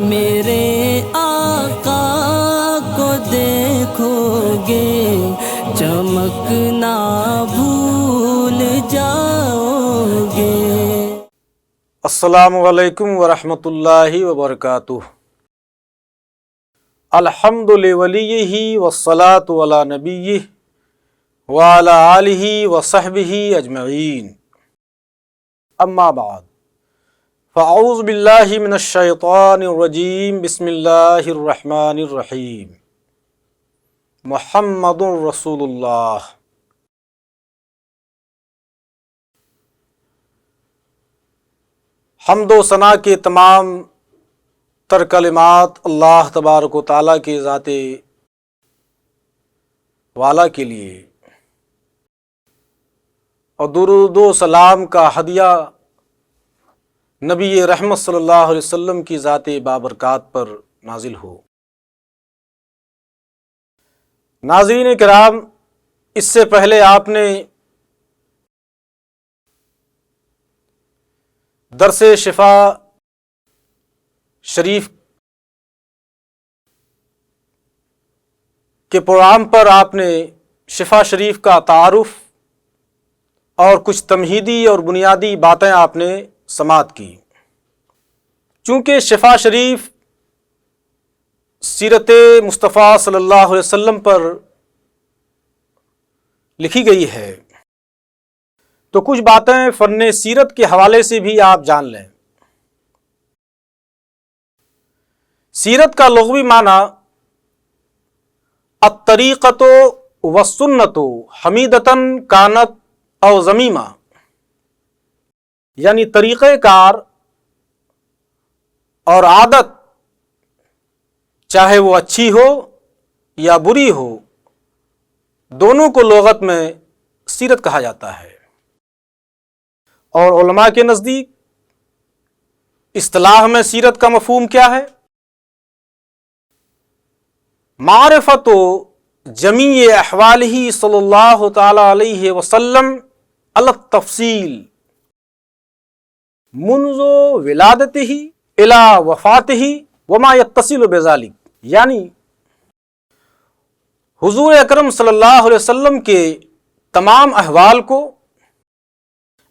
میرے آقا کو دیکھو گے چمکنا بھول جاؤ گے۔ السلام علیکم ورحمۃ اللہ وبرکاتہ۔ الحمد لولیہ والصلاة علی نبیہ وعلی آلہ وصحبہ اجمعین، اما بعد فاعوذ باللہ من الشیطان الرجیم، بسم اللہ الرحمن الرحیم۔ محمد رسول اللہ۔ حمد و ثنا کے تمام تر کلمات اللہ تبارک و تعالیٰ کے ذات والا کے لیے، اور درود و سلام کا ہدیہ نبی رحمت صلی اللہ علیہ وسلم کی ذات بابرکات پر نازل ہو۔ ناظرین کرام، اس سے پہلے آپ نے درس شفا شریف کے پروگرام پر آپ نے شفا شریف کا تعارف اور کچھ تمہیدی اور بنیادی باتیں آپ نے سماعت کی۔ چونکہ شفا شریف سیرت مصطفیٰ صلی اللہ علیہ وسلم پر لکھی گئی ہے، تو کچھ باتیں فن سیرت کے حوالے سے بھی آپ جان لیں۔ سیرت کا لغوی معنی الطریقۃ والسنۃ حمیدۃ کانت او ذمیمہ، یعنی طریقہ کار اور عادت، چاہے وہ اچھی ہو یا بری ہو، دونوں کو لغت میں سیرت کہا جاتا ہے۔ اور علماء کے نزدیک اصطلاح میں سیرت کا مفہوم کیا ہے؟ معرفت جمیع احوالہ صلی اللہ تعالی علیہ وسلم علی التفصیل منذ ولادتہ الی وفاتہ وما یتصل بذلک، یعنی حضور اکرم صلی اللہ علیہ وسلم کے تمام احوال کو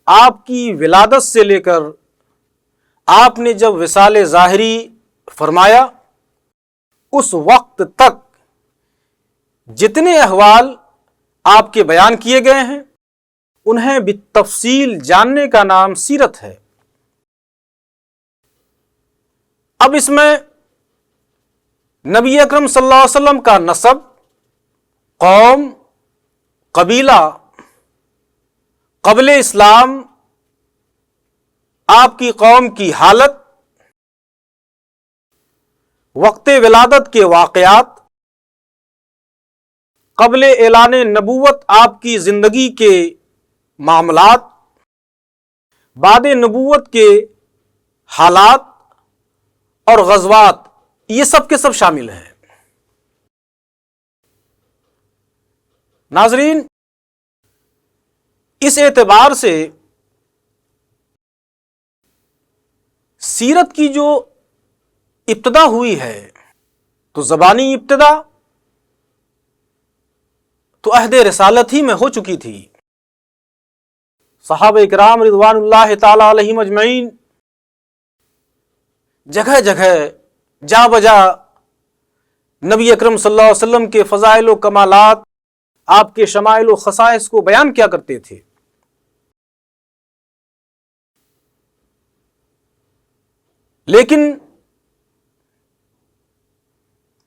آپ کی ولادت سے لے کر آپ نے جب وصال ظاہری فرمایا اس وقت تک جتنے احوال آپ کے بیان کیے گئے ہیں انہیں بالتفصیل جاننے کا نام سیرت ہے۔ اب اس میں نبی اکرم صلی اللہ علیہ وسلم کا نسب، قوم، قبیلہ، قبل اسلام آپ کی قوم کی حالت، وقت ولادت کے واقعات، قبل اعلان نبوت آپ کی زندگی کے معاملات، بعد نبوت کے حالات اور غزوات، یہ سب کے سب شامل ہیں۔ ناظرین، اس اعتبار سے سیرت کی جو ابتدا ہوئی ہے تو زبانی ابتدا تو عہد رسالت ہی میں ہو چکی تھی۔ صحابہ کرام رضوان اللہ تعالی علیہم اجمعین جگہ جگہ جا بجا نبی اکرم صلی اللہ علیہ وسلم کے فضائل و کمالات، آپ کے شمائل و خصائص کو بیان کیا کرتے تھے۔ لیکن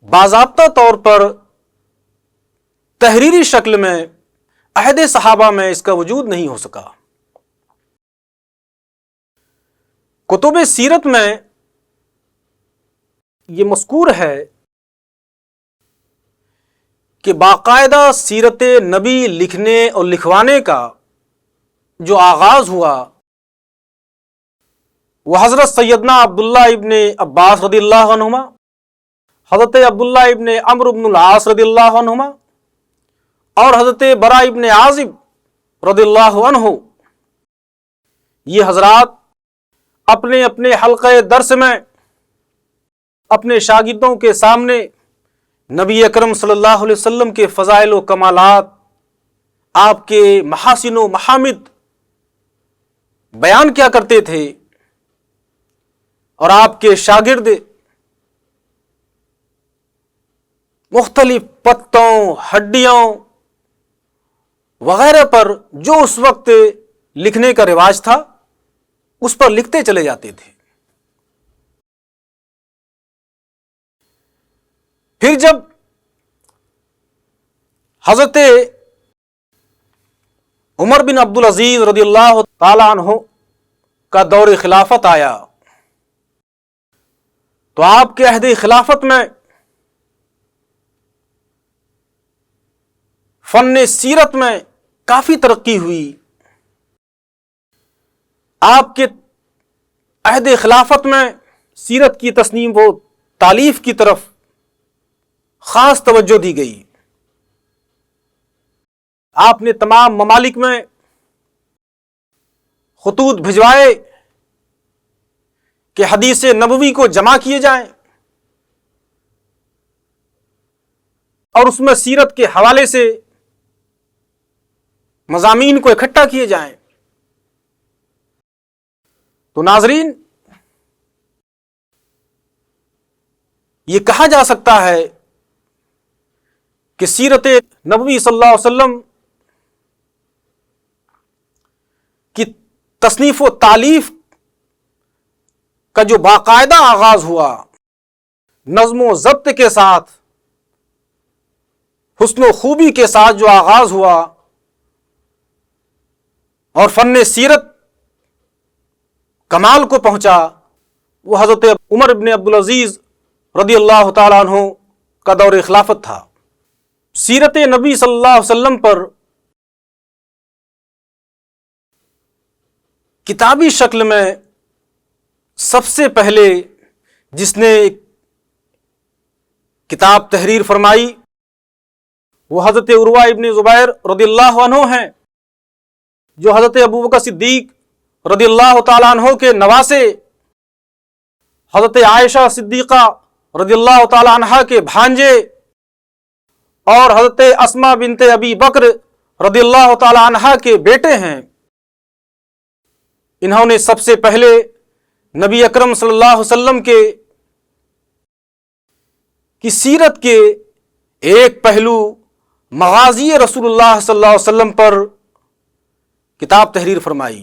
باضابطہ طور پر تحریری شکل میں عہد صحابہ میں اس کا وجود نہیں ہو سکا۔ کتب سیرت میں یہ مذکور ہے کہ باقاعدہ سیرت نبی لکھنے اور لکھوانے کا جو آغاز ہوا وہ حضرت سیدنا عبداللہ ابن عباس رضی اللہ عنہما، حضرت عبداللہ ابن عمرو بن العاص رضی اللہ عنہما اور حضرت براء ابن عازب رضی اللہ عنہ، یہ حضرات اپنے اپنے حلقہ درس میں اپنے شاگردوں کے سامنے نبی اکرم صلی اللہ علیہ وسلم کے فضائل و کمالات، آپ کے محاسن و محامد بیان کیا کرتے تھے، اور آپ کے شاگرد مختلف پتوں، ہڈیوں وغیرہ پر جو اس وقت لکھنے کا رواج تھا اس پر لکھتے چلے جاتے تھے۔ پھر جب حضرت عمر بن عبدالعزیز رضی اللہ تعالی عنہ کا دور خلافت آیا تو آپ کے عہد خلافت میں فن سیرت میں کافی ترقی ہوئی۔ آپ کے عہد خلافت میں سیرت کی تصنیف و تالیف کی طرف خاص توجہ دی گئی۔ آپ نے تمام ممالک میں خطوط بھجوائے کہ حدیث نبوی کو جمع کیے جائیں اور اس میں سیرت کے حوالے سے مضامین کو اکٹھا کیے جائیں۔ تو ناظرین، یہ کہا جا سکتا ہے کہ سیرت نبوی صلی اللہ علیہ وسلم کی تصنیف و تالیف کا جو باقاعدہ آغاز ہوا، نظم و ضبط کے ساتھ، حسن و خوبی کے ساتھ جو آغاز ہوا، اور فن سیرت کمال کو پہنچا، وہ حضرت عمر بن عبدالعزیز رضی اللہ تعالیٰ عنہ کا دور خلافت تھا۔ سیرت نبی صلی اللہ علیہ وسلم پر کتابی شکل میں سب سے پہلے جس نے کتاب تحریر فرمائی وہ حضرت عروہ ابن زبیر رضی اللہ عنہ ہیں، جو حضرت ابوبکر صدیق رضی اللہ تعالیٰ عنہ کے نواسے، حضرت عائشہ صدیقہ رضی اللہ تعالیٰ عنہ کے بھانجے، اور حضرت اسماء بنت ابی بکر رضی اللہ تعالیٰ عنہ کے بیٹے ہیں۔ انہوں نے سب سے پہلے نبی اکرم صلی اللہ علیہ وسلم کی سیرت کے ایک پہلو مغازی رسول اللہ صلی اللہ علیہ وسلم پر کتاب تحریر فرمائی۔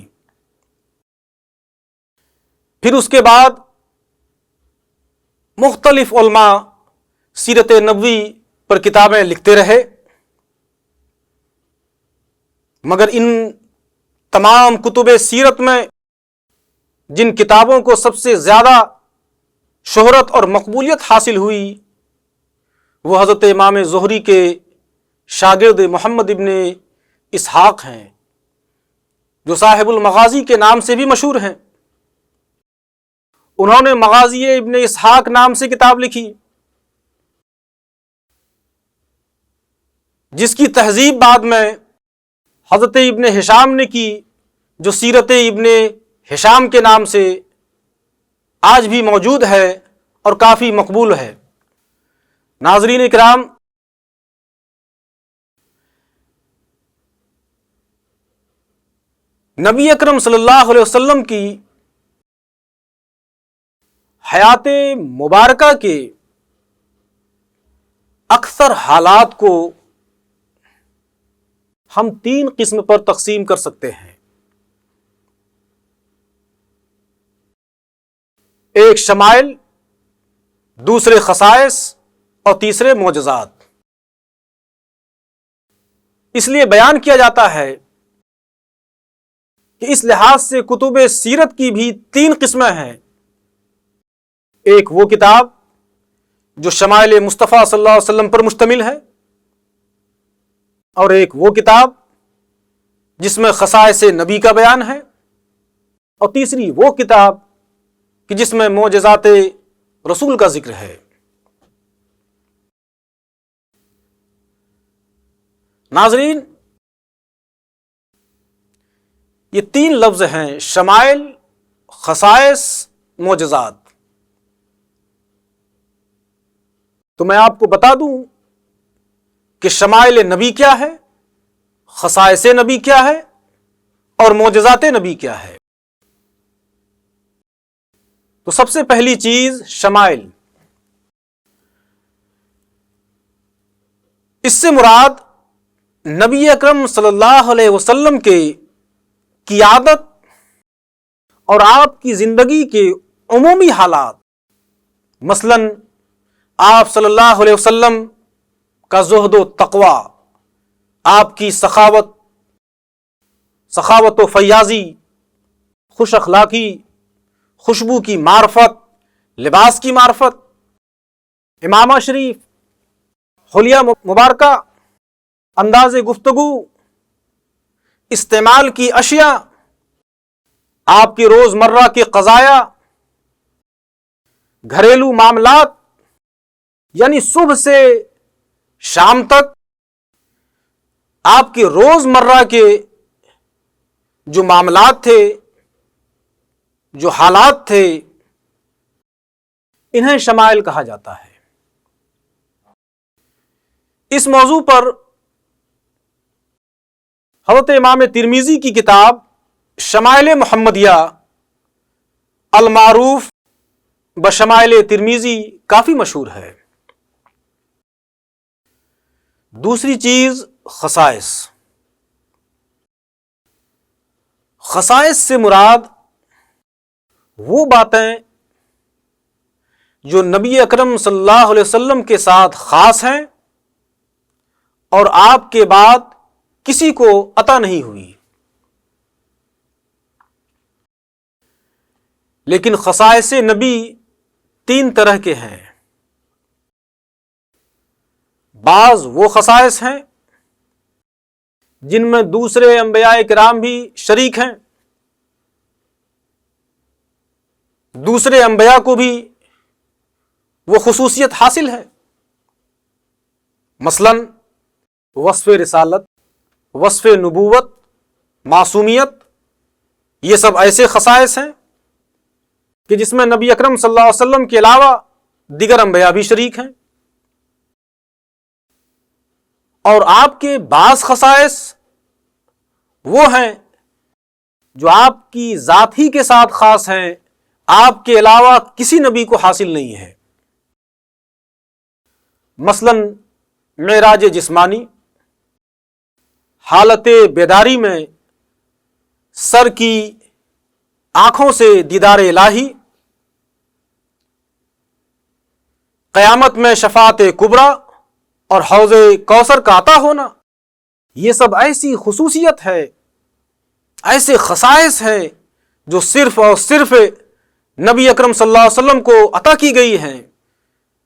پھر اس کے بعد مختلف علماء سیرت نبوی پر کتابیں لکھتے رہے، مگر ان تمام کتب سیرت میں جن کتابوں کو سب سے زیادہ شہرت اور مقبولیت حاصل ہوئی وہ حضرت امام زہری کے شاگرد محمد ابن اسحاق ہیں، جو صاحب المغازی کے نام سے بھی مشہور ہیں۔ انہوں نے مغازی ابن اسحاق نام سے کتاب لکھی، جس کی تہذیب بعد میں حضرت ابن ہشام نے کی، جو سیرت ابن ہشام کے نام سے آج بھی موجود ہے اور کافی مقبول ہے۔ ناظرین اکرام، نبی اکرم صلی اللہ علیہ وسلم کی حیات مبارکہ کے اکثر حالات کو ہم 3 قسم پر تقسیم کر سکتے ہیں۔ ایک شمائل، دوسرے خصائص اور تیسرے معجزات۔ اس لیے بیان کیا جاتا ہے کہ اس لحاظ سے کتب سیرت کی بھی 3 قسمیں ہیں۔ ایک وہ کتاب جو شمائل مصطفیٰ صلی اللہ علیہ وسلم پر مشتمل ہے، اور ایک وہ کتاب جس میں خصائص نبی کا بیان ہے، اور تیسری وہ کتاب کہ جس میں معجزات رسول کا ذکر ہے۔ ناظرین، یہ 3 لفظ ہیں، شمائل، خصائص، معجزات۔ تو میں آپ کو بتا دوں کہ شمائل نبی کیا ہے، خصائص نبی کیا ہے اور معجزات نبی کیا ہے۔ تو سب سے پہلی چیز شمائل، اس سے مراد نبی اکرم صلی اللہ علیہ وسلم کے قیادت اور آپ کی زندگی کے عمومی حالات، مثلا آپ صلی اللہ علیہ وسلم کا زہد و تقوی، آپ کی سخاوت و فیاضی، خوش اخلاقی، خوشبو کی معرفت، لباس کی معرفت، امامہ شریف، حلیہ مبارکہ، انداز گفتگو، استعمال کی اشیاء، آپ کے روز مرہ کے قضایا، گھریلو معاملات، یعنی صبح سے شام تک آپ کے روز مرہ کے جو معاملات تھے، جو حالات تھے، انہیں شمائل کہا جاتا ہے۔ اس موضوع پر حضرت امام ترمذی کی کتاب شمائل محمدیہ المعروف بشمائل ترمذی کافی مشہور ہے۔ دوسری چیز خصائص۔ خصائص سے مراد وہ باتیں جو نبی اکرم صلی اللہ علیہ وسلم کے ساتھ خاص ہیں اور آپ کے بعد کسی کو عطا نہیں ہوئی۔ لیکن خصائص نبی تین طرح کے ہیں۔ بعض وہ خصائص ہیں جن میں دوسرے انبیاء کرام بھی شریک ہیں، دوسرے انبیاء کو بھی وہ خصوصیت حاصل ہے، مثلا وصف رسالت، وصف نبوت، معصومیت، یہ سب ایسے خصائص ہیں کہ جس میں نبی اکرم صلی اللہ علیہ وسلم کے علاوہ دیگر انبیاء بھی شریک ہیں۔ اور آپ کے بعض خصائص وہ ہیں جو آپ کی ذات ہی کے ساتھ خاص ہیں، آپ کے علاوہ کسی نبی کو حاصل نہیں ہے۔ مثلا معراج جسمانی، حالت بیداری میں سر کی آنکھوں سے دیدار الہی، قیامت میں شفاعت کبریٰ اور حوض کوثر کا عطا ہونا، یہ سب ایسی خصوصیت ہے، ایسے خصائص ہیں جو صرف اور صرف نبی اکرم صلی اللہ علیہ وسلم کو عطا کی گئی ہیں۔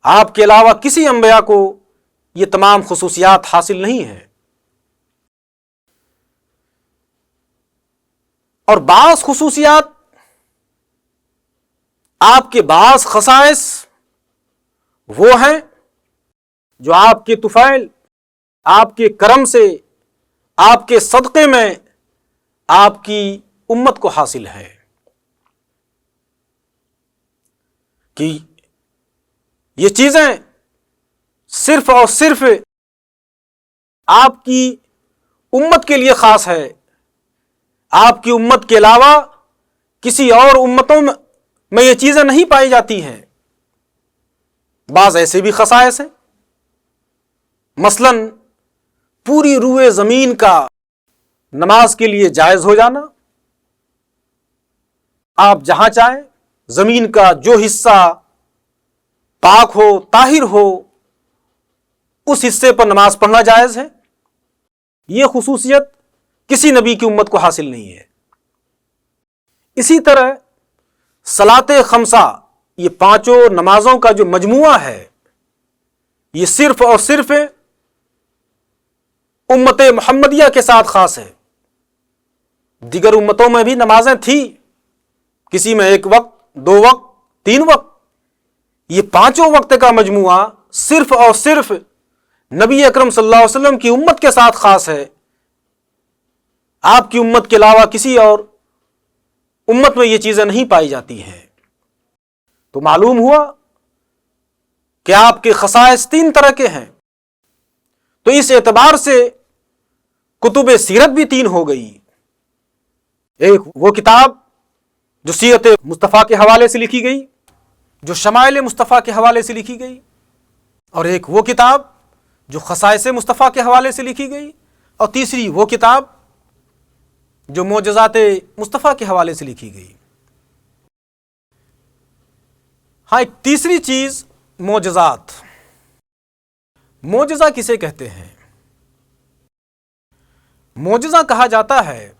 آپ کے علاوہ کسی انبیاء کو یہ تمام خصوصیات حاصل نہیں ہیں۔ اور بعض خصوصیات، آپ کے بعض خصائص وہ ہیں جو آپ کے طفیل، آپ کے کرم سے، آپ کے صدقے میں آپ کی امت کو حاصل ہے، کہ یہ چیزیں صرف اور صرف آپ کی امت کے لیے خاص ہے، آپ کی امت کے علاوہ کسی اور امتوں میں یہ چیزیں نہیں پائی جاتی ہیں۔ بعض ایسے بھی خصائص ہیں، مثلا پوری روئے زمین کا نماز کے لیے جائز ہو جانا، آپ جہاں چاہیں زمین کا جو حصہ پاک ہو، طاہر ہو، اس حصے پر نماز پڑھنا جائز ہے۔ یہ خصوصیت کسی نبی کی امت کو حاصل نہیں ہے۔ اسی طرح صلاۃ خمسہ، یہ پانچوں نمازوں کا جو مجموعہ ہے، یہ صرف اور صرف امت محمدیہ کے ساتھ خاص ہے۔ دیگر امتوں میں بھی نمازیں تھیں، کسی میں ایک وقت، دو وقت، تین وقت، یہ پانچوں وقت کا مجموعہ صرف اور صرف نبی اکرم صلی اللہ علیہ وسلم کی امت کے ساتھ خاص ہے۔ آپ کی امت کے علاوہ کسی اور امت میں یہ چیزیں نہیں پائی جاتی ہیں۔ تو معلوم ہوا کہ آپ کے خصائص 3 طرح کے ہیں، تو اس اعتبار سے کتب سیرت بھی 3 ہو گئی۔ ایک وہ کتاب جو سیرت مصطفیٰ کے حوالے سے لکھی گئی، جو شمائل مصطفیٰ کے حوالے سے لکھی گئی، اور ایک وہ کتاب جو خصائص مصطفیٰ کے حوالے سے لکھی گئی، اور تیسری وہ کتاب جو معجزات مصطفیٰ کے حوالے سے لکھی گئی۔ ہاں، ایک تیسری چیز معجزات۔ معجزہ کسے کہتے ہیں؟ معجزہ کہا جاتا ہے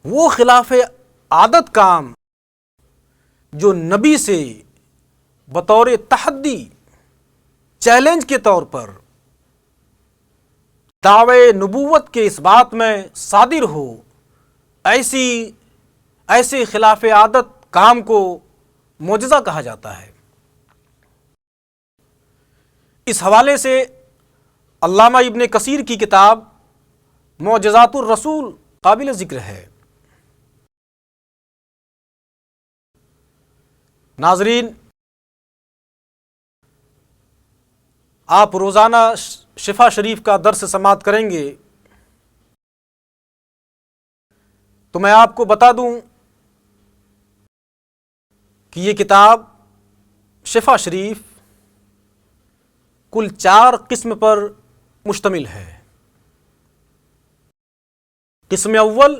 وہ خلاف عادت کام جو نبی سے بطور تحدی، چیلنج کے طور پر دعوے نبوت کے اس بات میں صادر ہو، ایسے خلاف عادت کام کو معجزہ کہا جاتا ہے۔ اس حوالے سے علامہ ابن کثیر کی کتاب معجزات الرسول قابل ذکر ہے۔ ناظرین، آپ روزانہ شفا شریف کا درس سماعت کریں گے تو میں آپ کو بتا دوں کہ یہ کتاب شفا شریف کل 4 قسم پر مشتمل ہے۔ قسم اول،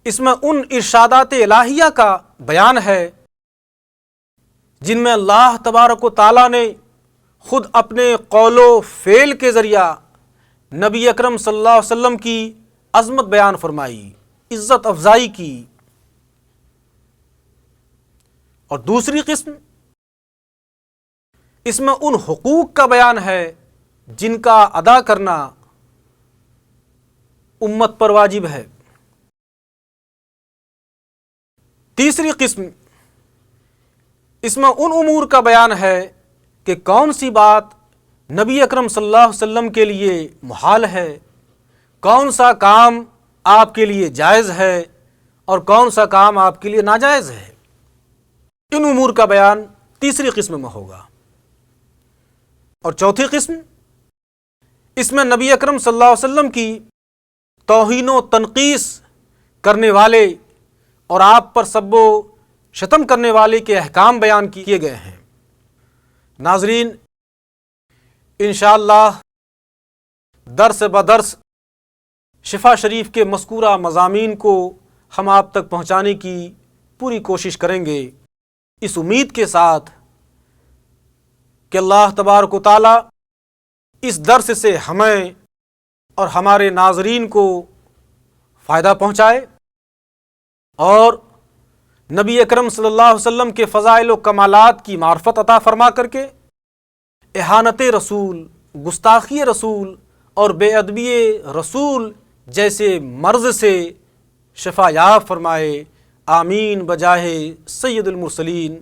اس میں ان ارشادات الہیہ کا بیان ہے جن میں اللہ تبارک و تعالیٰ نے خود اپنے قول و فعل کے ذریعہ نبی اکرم صلی اللہ علیہ وسلم کی عظمت بیان فرمائی، عزت افزائی کی۔ اور دوسری قسم، اس میں ان حقوق کا بیان ہے جن کا ادا کرنا امت پر واجب ہے۔ تیسری قسم، اس میں ان امور کا بیان ہے کہ کون سی بات نبی اکرم صلی اللہ علیہ وسلم کے لیے محال ہے، کون سا کام آپ کے لیے جائز ہے اور کون سا کام آپ کے لیے ناجائز ہے۔ ان امور کا بیان تیسری قسم میں ہوگا۔ اور چوتھی قسم، اس میں نبی اکرم صلی اللہ علیہ وسلم کی توہین و تنقیص کرنے والے اور آپ پر سب و شتم کرنے والے کے احکام بیان کیے گئے ہیں۔ ناظرین، انشاءاللہ درس بدرس شفا شریف کے مذکورہ مضامین کو ہم آپ تک پہنچانے کی پوری کوشش کریں گے، اس امید کے ساتھ کہ اللہ تبارک و تعالی اس درس سے ہمیں اور ہمارے ناظرین کو فائدہ پہنچائے اور نبی اکرم صلی اللہ علیہ وسلم کے فضائل و کمالات کی معرفت عطا فرما کر کے اہانت رسول، گستاخی رسول اور بے ادبی رسول جیسے مرض سے شفا یاب فرمائے۔ آمین بجاہ سید المرسلین،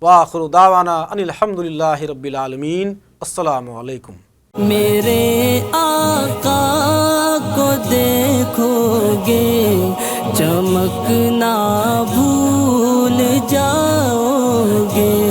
وآخر دعوانا ان الحمد للہ رب العالمین۔ السلام علیکم۔ میرے آقا کو دیکھو گے چمکنا بھول جاؤ گے۔